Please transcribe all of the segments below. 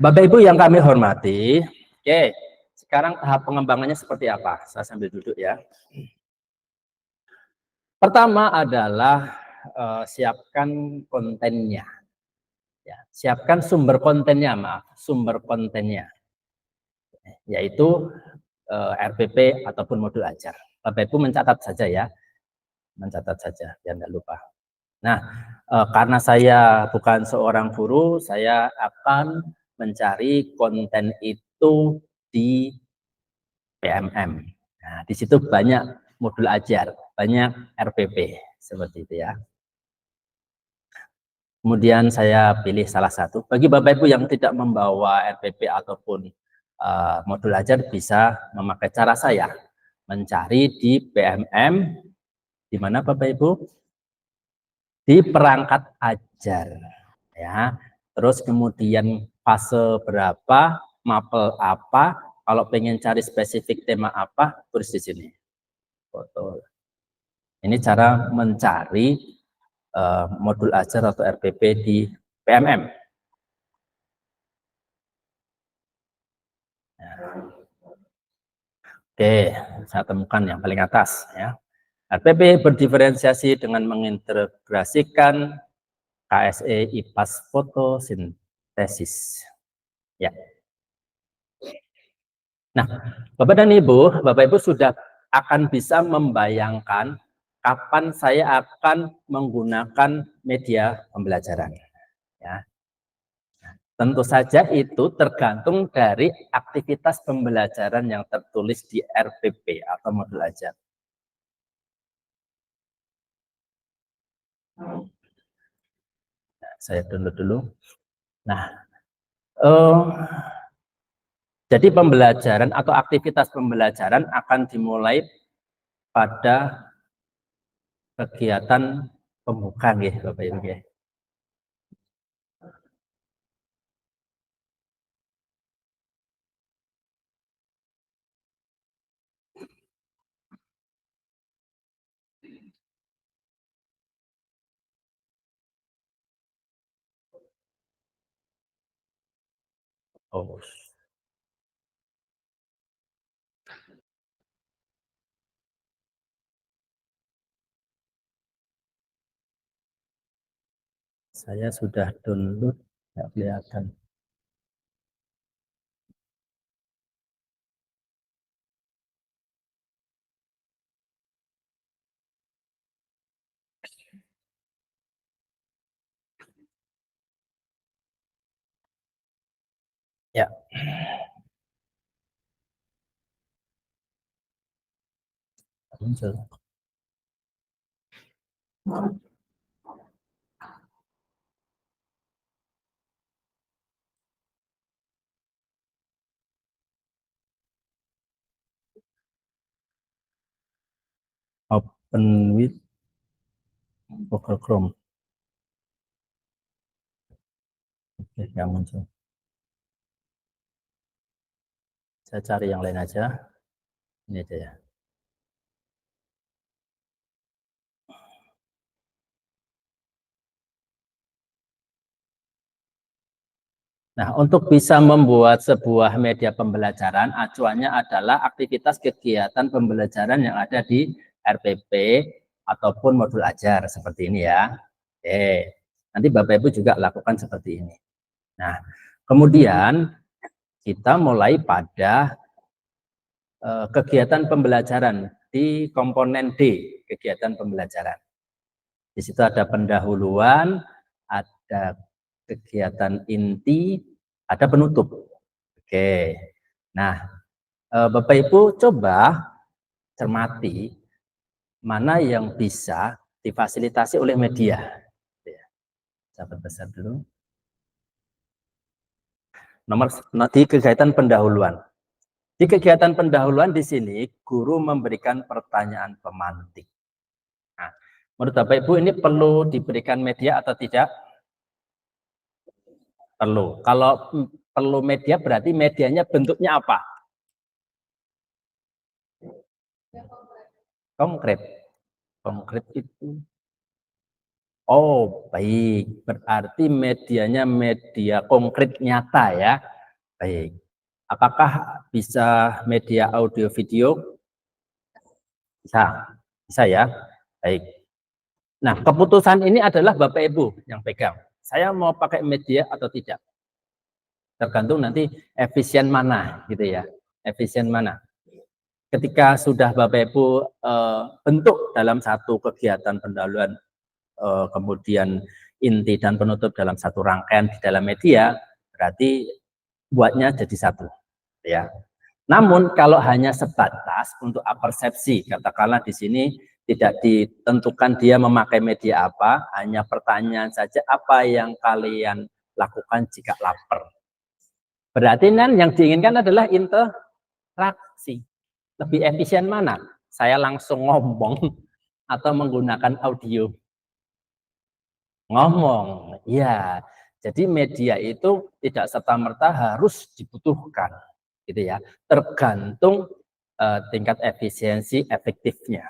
Bapak Ibu yang kami hormati, oke, sekarang tahap pengembangannya seperti apa? Saya sambil duduk ya. Pertama adalah siapkan kontennya. Ya, siapkan sumber kontennya, sumber kontennya, yaitu RPP ataupun modul ajar. Bapak Ibu mencatat saja ya, mencatat saja, biar tidak lupa. Nah, karena saya bukan seorang guru, saya akan mencari konten itu di PMM. Nah, di situ banyak modul ajar, banyak RPP, seperti itu ya. Kemudian saya pilih salah satu. Bagi Bapak Ibu yang tidak membawa RPP ataupun modul ajar, bisa memakai cara saya, mencari di PMM, di mana Bapak Ibu? Di perangkat ajar. Ya. Terus kemudian fase berapa, mapel apa, kalau pengen cari spesifik tema apa, tulis di sini. Foto. Ini cara mencari modul ajar atau RPP di PMM. Oke, saya temukan yang paling atas ya. RPP berdiferensiasi dengan mengintegrasikan KSE IPAS fotosintesis. Ya. Nah, Bapak dan Ibu, Bapak Ibu sudah akan bisa membayangkan kapan saya akan menggunakan media pembelajaran. Ya. Tentu saja itu tergantung dari aktivitas pembelajaran yang tertulis di RPP atau modul ajar. Nah, saya download dulu. Nah, jadi pembelajaran atau aktivitas pembelajaran akan dimulai pada kegiatan pembuka, ya, Bapak Ibu. Ya. Oh. Saya sudah download, nggak kelihatan. Ya. Muncul. Open with Google Chrome. Oke, nggak muncul. Saya cari yang lain aja. Ini aja ya. Nah, untuk bisa membuat sebuah media pembelajaran, acuannya adalah aktivitas kegiatan pembelajaran yang ada di RPP ataupun modul ajar, seperti ini ya. Oke, nanti Bapak Ibu juga lakukan seperti ini. Nah, kemudian kita mulai pada kegiatan pembelajaran di komponen D, kegiatan pembelajaran. Di situ ada pendahuluan, ada kegiatan inti, ada penutup. Oke. Nah, Bapak Ibu coba cermati mana yang bisa difasilitasi oleh media. Saya besar dulu. Nomor di kegiatan pendahuluan. Di kegiatan pendahuluan di sini guru memberikan pertanyaan pemantik. Nah, menurut Bapak Ibu ini perlu diberikan media atau tidak? Perlu. Kalau perlu media berarti medianya bentuknya apa? Konkret. Konkret itu. Oh, baik. Berarti medianya media konkret nyata ya. Baik. Apakah bisa media audio video? Bisa. Bisa ya. Baik. Nah, keputusan ini adalah Bapak Ibu yang pegang. Saya mau pakai media atau tidak. Tergantung nanti efisien mana gitu ya. Efisien mana. Ketika sudah Bapak Ibu bentuk dalam satu kegiatan pendahuluan, kemudian inti dan penutup dalam satu rangkaian di dalam media, berarti buatnya jadi satu ya. Namun kalau hanya sebatas untuk apersepsi, katakanlah di sini tidak ditentukan dia memakai media apa, hanya pertanyaan saja, apa yang kalian lakukan jika lapar. Berarti kan yang diinginkan adalah interaksi. Lebih efisien mana? Saya langsung ngomong atau menggunakan audio? Ngomong, ya. Jadi media itu tidak serta-merta harus dibutuhkan, gitu ya. Tergantung tingkat efisiensi efektifnya.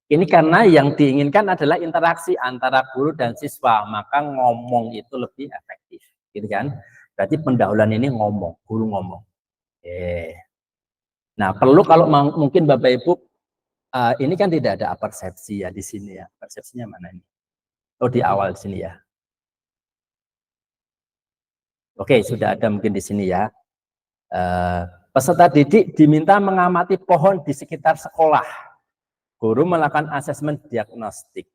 Ini karena yang diinginkan adalah interaksi antara guru dan siswa, maka ngomong itu lebih efektif, gitu kan? Berarti pendahuluan ini ngomong, guru ngomong. Nah, perlu kalau mungkin Bapak Ibu, ini kan tidak ada persepsi ya di sini ya. Persepsinya mana ini? Oh, di awal sini ya. Oke, sudah ada mungkin di sini ya. Peserta didik diminta mengamati pohon di sekitar sekolah. Guru melakukan asesmen diagnostik.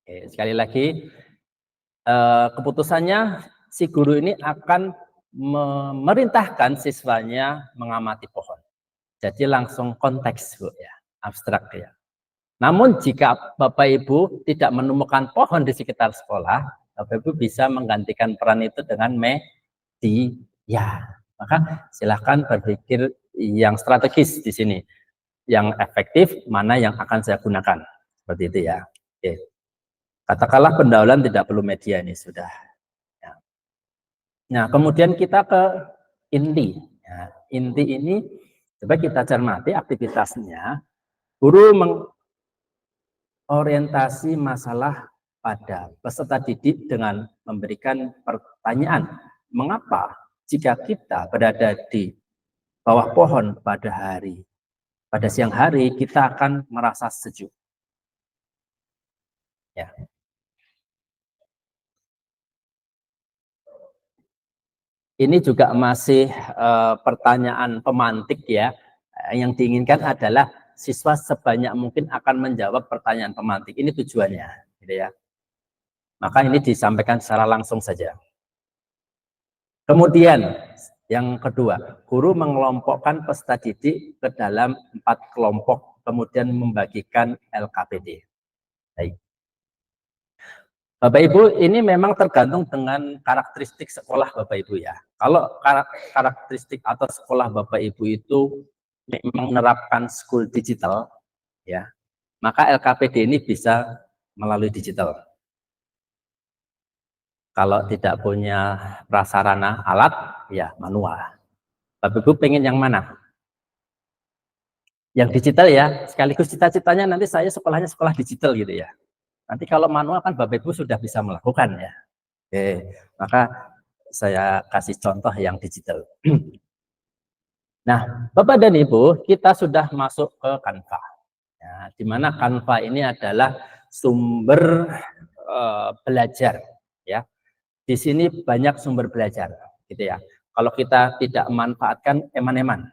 Oke, sekali lagi, keputusannya si guru ini akan memerintahkan siswanya mengamati pohon. Jadi langsung konteks, Bu, ya, abstrak ya. Namun jika Bapak Ibu tidak menemukan pohon di sekitar sekolah, Bapak Ibu bisa menggantikan peran itu dengan media. Maka silahkan berpikir yang strategis di sini, yang efektif mana yang akan saya gunakan, seperti itu ya. Oke. Katakanlah pendahuluan tidak perlu media ini sudah. Ya. Nah, kemudian kita ke inti. Ya, inti ini coba kita cermati aktivitasnya. Guru mengorientasi masalah pada peserta didik dengan memberikan pertanyaan, mengapa jika kita berada di bawah pohon pada siang hari kita akan merasa sejuk. Ya. Ini juga masih pertanyaan pemantik ya. Yang diinginkan adalah siswa sebanyak mungkin akan menjawab pertanyaan pemantik. Ini tujuannya, gitu ya. Maka ini disampaikan secara langsung saja. Kemudian yang kedua, guru mengelompokkan peserta didik ke dalam 4 kelompok, kemudian membagikan LKPD. Baik. Bapak Ibu, ini memang tergantung dengan karakteristik sekolah Bapak Ibu ya. Kalau karakteristik atau sekolah Bapak Ibu itu memang menerapkan school digital, ya, maka LKPD ini bisa melalui digital. Kalau tidak punya prasarana alat, ya manual. Bapak Ibu pengen yang mana? Yang digital ya, sekaligus cita-citanya nanti saya sekolahnya sekolah digital gitu ya. Nanti kalau manual kan Bapak Ibu sudah bisa melakukan ya. Oke, maka saya kasih contoh yang digital. Nah, Bapak dan Ibu, kita sudah masuk ke Canva. Ya, di mana Canva ini adalah sumber belajar. Ya, di sini banyak sumber belajar, gitu ya. Kalau kita tidak memanfaatkan eman-eman,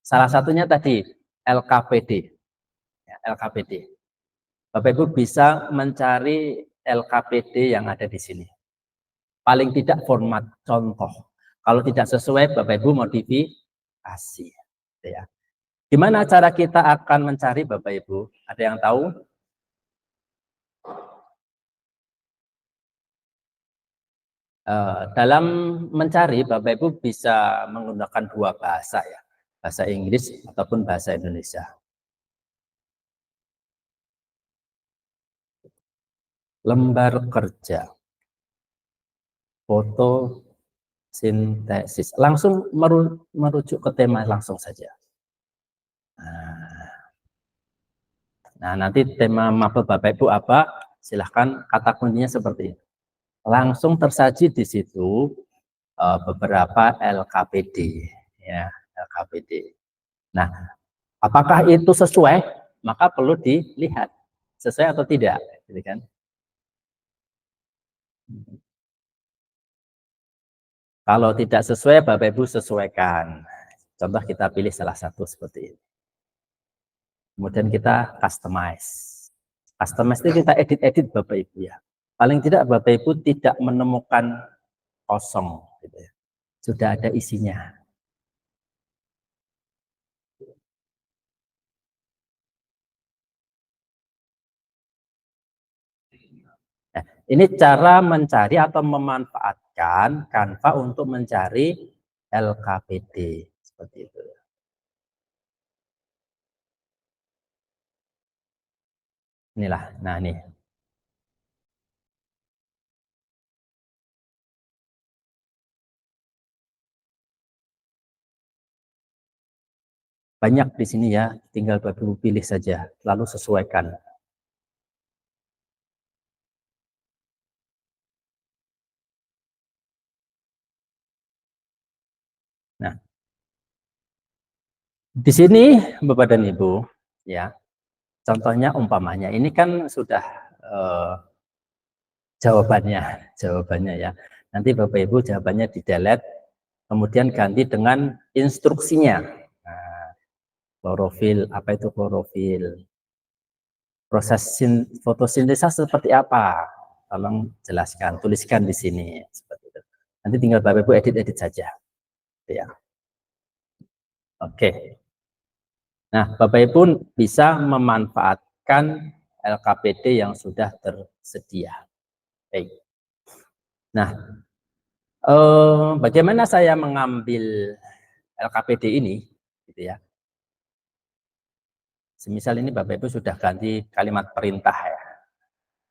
salah satunya tadi LKPD. Ya, LKPD. Bapak Ibu bisa mencari LKPD yang ada di sini. Paling tidak format contoh. Kalau tidak sesuai, Bapak Ibu modifikasi. Ya. Gimana cara kita akan mencari, Bapak Ibu? Ada yang tahu? Dalam mencari, Bapak Ibu bisa menggunakan 2 bahasa ya, bahasa Inggris ataupun bahasa Indonesia. Lembar kerja, fotosintesis, langsung merujuk ke tema langsung saja. Nah, nanti tema mapel Bapak Ibu apa? silahkan kata kuncinya seperti itu. Langsung tersaji di situ beberapa LKPD, ya, LKPD. Nah, apakah itu sesuai? Maka perlu dilihat sesuai atau tidak, gitu kan? Kalau tidak sesuai, Bapak Ibu sesuaikan. Contoh kita pilih salah satu seperti ini. Kemudian kita customize. Customize itu kita edit-edit Bapak Ibu ya. Paling tidak Bapak Ibu tidak menemukan kosong, gitu ya. Sudah ada isinya. Nah, ini cara mencari atau memanfaatkan Canva untuk mencari LKPD seperti itu. Inilah, nah nih. Banyak di sini ya, tinggal Bapak Ibu pilih saja, lalu sesuaikan. Nah, di sini Bapak dan Ibu, ya, contohnya umpamanya, ini kan sudah jawabannya ya. Nanti Bapak Ibu jawabannya di delete, kemudian ganti dengan instruksinya. Nah, klorofil, apa itu klorofil? Proses fotosintesa seperti apa? Tolong jelaskan, tuliskan di sini seperti itu. Nanti tinggal Bapak Ibu edit-edit saja. Ya. Oke. Nah, Bapak Ibu bisa memanfaatkan LKPD yang sudah tersedia. Baik. Nah, bagaimana saya mengambil LKPD ini, gitu ya. Semisal ini Bapak Ibu sudah ganti kalimat perintah ya.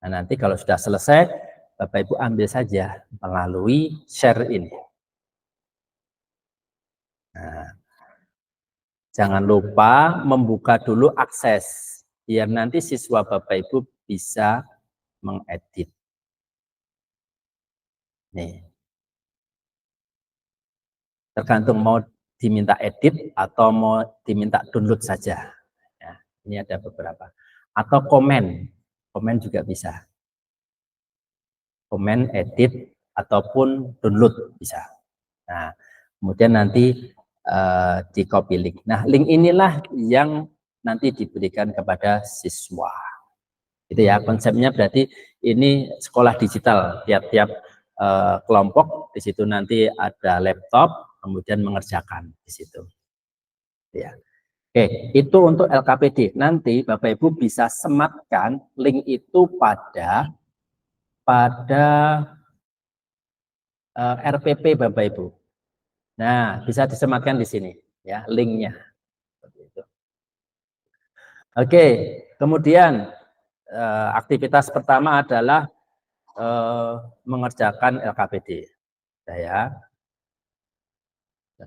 Nah, nanti kalau sudah selesai, Bapak Ibu ambil saja melalui share ini. Nah, jangan lupa membuka dulu akses, biar nanti siswa Bapak Ibu bisa mengedit. Nih, tergantung mau diminta edit atau mau diminta download saja. Ya, ini ada beberapa. Atau komen juga bisa. Komen, edit, ataupun download bisa. Nah, kemudian nanti di copy link. Nah, link inilah yang nanti diberikan kepada siswa. Itu ya, konsepnya berarti ini sekolah digital. Tiap-tiap kelompok di situ nanti ada laptop, kemudian mengerjakan di situ. Ya. Oke, itu untuk LKPD. Nanti Bapak Ibu bisa sematkan link itu pada RPP Bapak Ibu. Nah, bisa disematkan di sini ya linknya. Oke, kemudian aktivitas pertama adalah mengerjakan LKPD. Ya,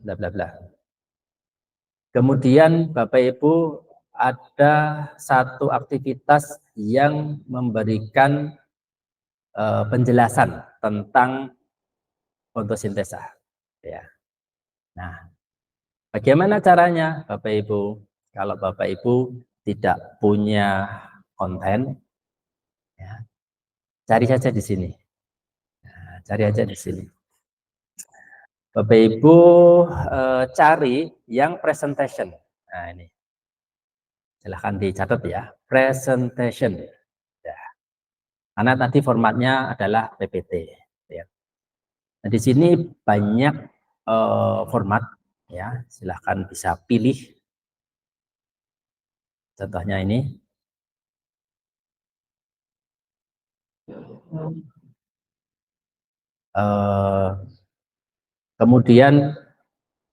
bla bla bla. Kemudian Bapak Ibu ada satu aktivitas yang memberikan penjelasan tentang fotosintesa. Ya. Nah, bagaimana caranya, Bapak Ibu? Kalau Bapak Ibu tidak punya konten, ya, cari saja di sini. Nah, cari aja di sini. Bapak Ibu cari yang presentation. Nah, ini. Silahkan dicatat ya, presentation. Ya. Karena tadi formatnya adalah PPT. Ya. Nah, di sini banyak format, ya. Silahkan bisa pilih. Contohnya ini. Kemudian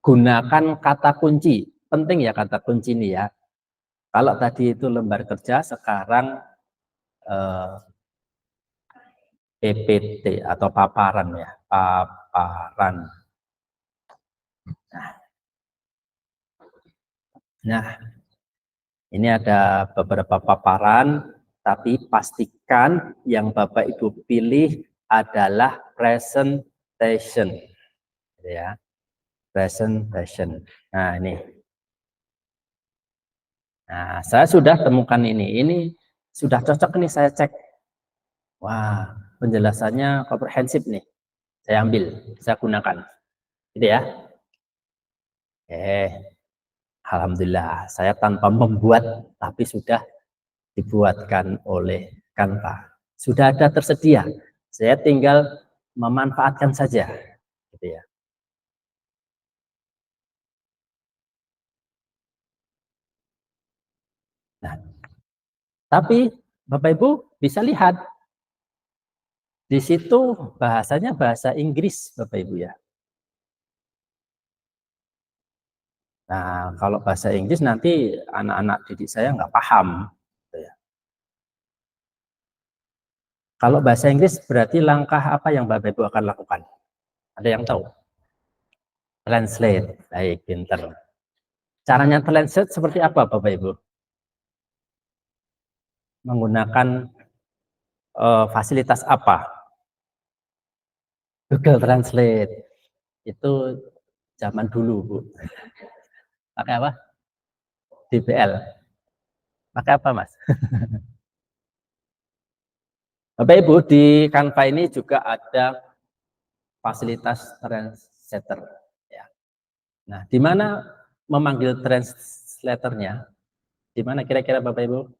gunakan kata kunci. Penting ya kata kunci ini ya. Kalau tadi itu lembar kerja, sekarang PPT atau paparan ya, paparan. Nah, ini ada beberapa paparan. Tapi pastikan yang Bapak Ibu pilih adalah presentation, ya, presentation. Nah ini, nah saya sudah temukan ini sudah cocok nih, saya cek. Wah, penjelasannya komprehensif nih, saya ambil, saya gunakan, gitu ya. Alhamdulillah, saya tanpa membuat, tapi sudah dibuatkan oleh Canva. Sudah ada tersedia, saya tinggal memanfaatkan saja, gitu ya. Nah, tapi Bapak Ibu bisa lihat di situ bahasanya bahasa Inggris, Bapak Ibu ya. Nah, kalau bahasa Inggris nanti anak-anak didik saya nggak paham, gitu ya. Kalau bahasa Inggris berarti langkah apa yang Bapak Ibu akan lakukan? Ada yang tahu? Translate. Baik, pinter. Caranya translate seperti apa Bapak Ibu? Menggunakan fasilitas apa? Google Translate. Itu zaman dulu, Bu. Pakai apa? DBL. Pakai apa, Mas? Bapak Ibu, di Canva ini juga ada fasilitas translator. Ya. Nah, di mana memanggil translatornya? Di mana kira-kira Bapak Ibu?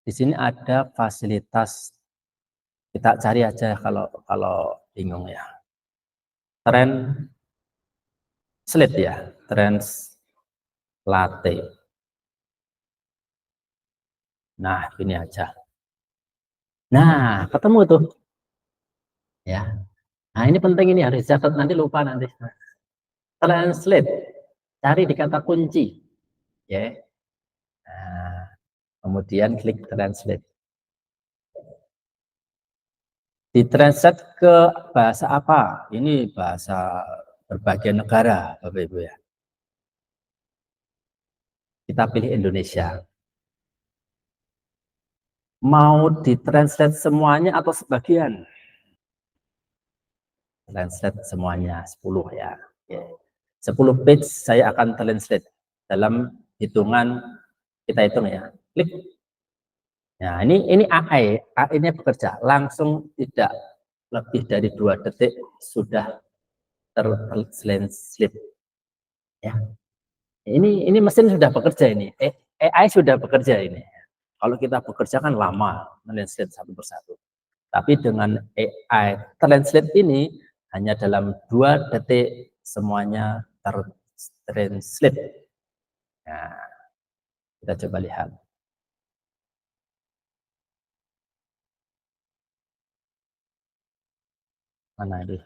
Di sini ada fasilitas, kita cari aja kalau bingung ya. Translate ya, translate. Nah, ini aja. Nah, ketemu tuh. Ya. Nah, ini penting, ini harus dicatat, nanti lupa nanti. Translate. Cari di kata kunci. Ya. Nah, kemudian klik translate. Ditranslate ke bahasa apa? Ini bahasa berbagai negara, Bapak Ibu ya. Kita pilih Indonesia. Mau ditranslate semuanya atau sebagian? Translate semuanya 10 ya. 10 page saya akan translate dalam hitungan, kita hitung ya. Klik. Nah, ini AI, AI-nya bekerja langsung, tidak lebih dari 2 detik sudah tertranslate ya. Ini mesin sudah bekerja ini. AI sudah bekerja ini. Kalau kita bekerja kan lama translate satu persatu. Tapi dengan AI translate ini hanya dalam 2 detik semuanya tertranslate. Nah, kita coba lihat. Mana itu?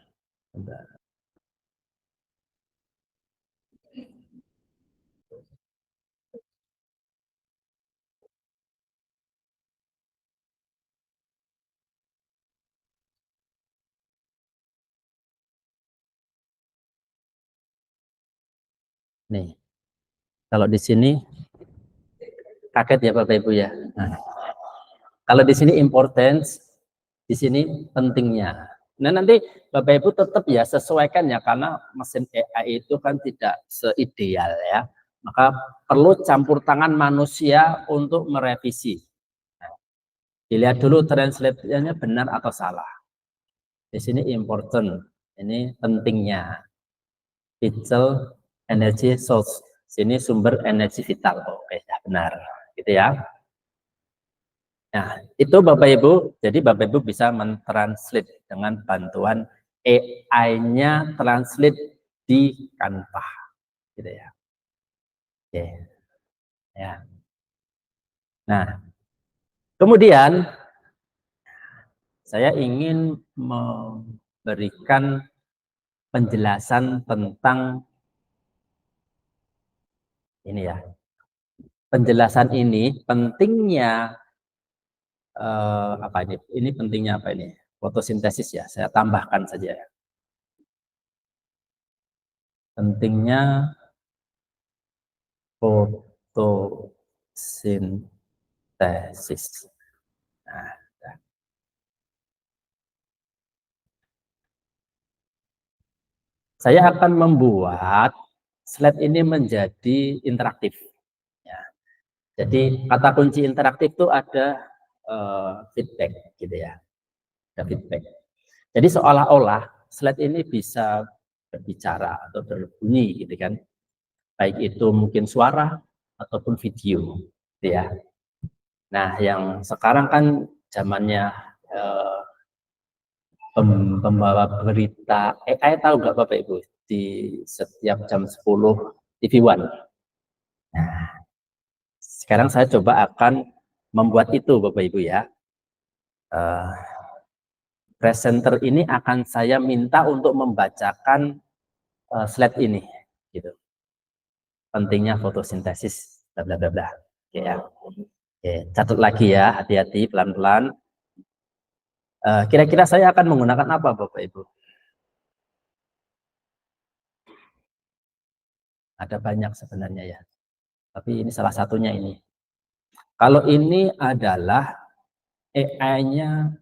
Nih, kalau di sini kaget ya Bapak Ibu ya. Nah, kalau di sini importance, di sini pentingnya. Nah, nanti Bapak Ibu tetap ya sesuaikan ya, karena mesin AI itu kan tidak seideal ya. Maka perlu campur tangan manusia untuk merevisi. Nah, dilihat dulu translate-nya benar atau salah. Di sini important, ini pentingnya. Vital energy source. Sini sumber energi vital. Oke, ya benar. Gitu ya. Nah, itu Bapak Ibu, jadi Bapak Ibu bisa mentranslate dengan bantuan AI-nya translate di Canva. Gitu ya. Oke. Ya. Nah, kemudian saya ingin memberikan penjelasan tentang ini ya. Penjelasan ini pentingnya apa ini? Ini pentingnya apa ini? Fotosintesis ya. Saya tambahkan saja ya. pentingnya fotosintesis. Nah, saya akan membuat slide ini menjadi interaktif. Ya. Jadi kata kunci interaktif itu ada feedback, gitu ya. Ada feedback. Jadi seolah-olah slide ini bisa berbicara atau berbunyi, gitu kan. Baik itu mungkin suara ataupun video, gitu ya. Nah, yang sekarang kan zamannya pembawa berita AI, tahu nggak Bapak Ibu? Di setiap jam 10 TV One. Nah, sekarang saya coba akan membuat itu Bapak Ibu ya. Presenter ini akan saya minta untuk membacakan slide ini, gitu. Pentingnya fotosintesis, bla bla bla bla. Ya. Oke, catat lagi ya, hati-hati, pelan-pelan. Kira-kira saya akan menggunakan apa Bapak Ibu? Ada banyak sebenarnya ya, tapi ini salah satunya ini. Kalau ini adalah AI-nya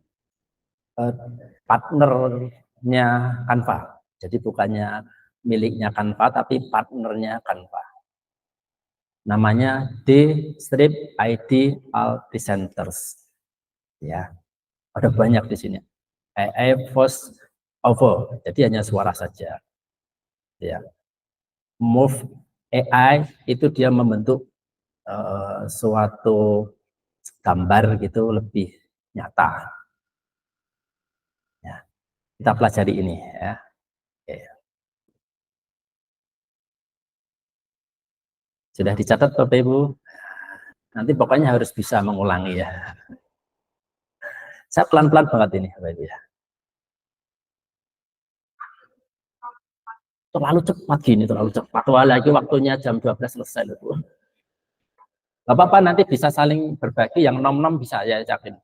partnernya Canva, jadi bukannya miliknya Canva, tapi partnernya Canva. Namanya D-Strip ID All Presenters. Ya, ada banyak di sini. AI voice over, jadi hanya suara saja. Ya, Move AI itu dia membentuk suatu gambar gitu lebih nyata. Ya, kita pelajari ini ya. Oke. Sudah dicatat Bapak Ibu? Nanti pokoknya harus bisa mengulangi ya. Saya pelan-pelan banget ini Bapak Ibu ya. Terlalu cepat gini, terlalu cepat. Wah, lagi waktunya jam 12 selesai loh. Gak apa-apa, nanti bisa saling berbagi, yang nom-nom bisa ya yakin.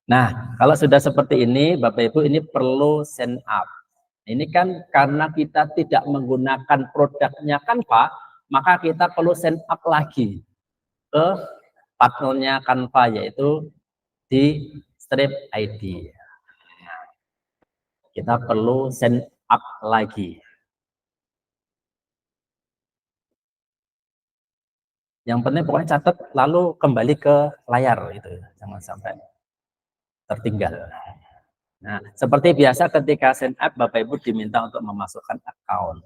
Nah, kalau sudah seperti ini, Bapak Ibu, ini perlu send up. Ini kan karena kita tidak menggunakan produknya Canva, maka kita perlu send up lagi ke partnernya Canva, yaitu di Strip ID. Kita perlu send up lagi. Yang penting pokoknya catat, lalu kembali ke layar, itu jangan sampai tertinggal. Nah, seperti biasa ketika send up, Bapak Ibu diminta untuk memasukkan account.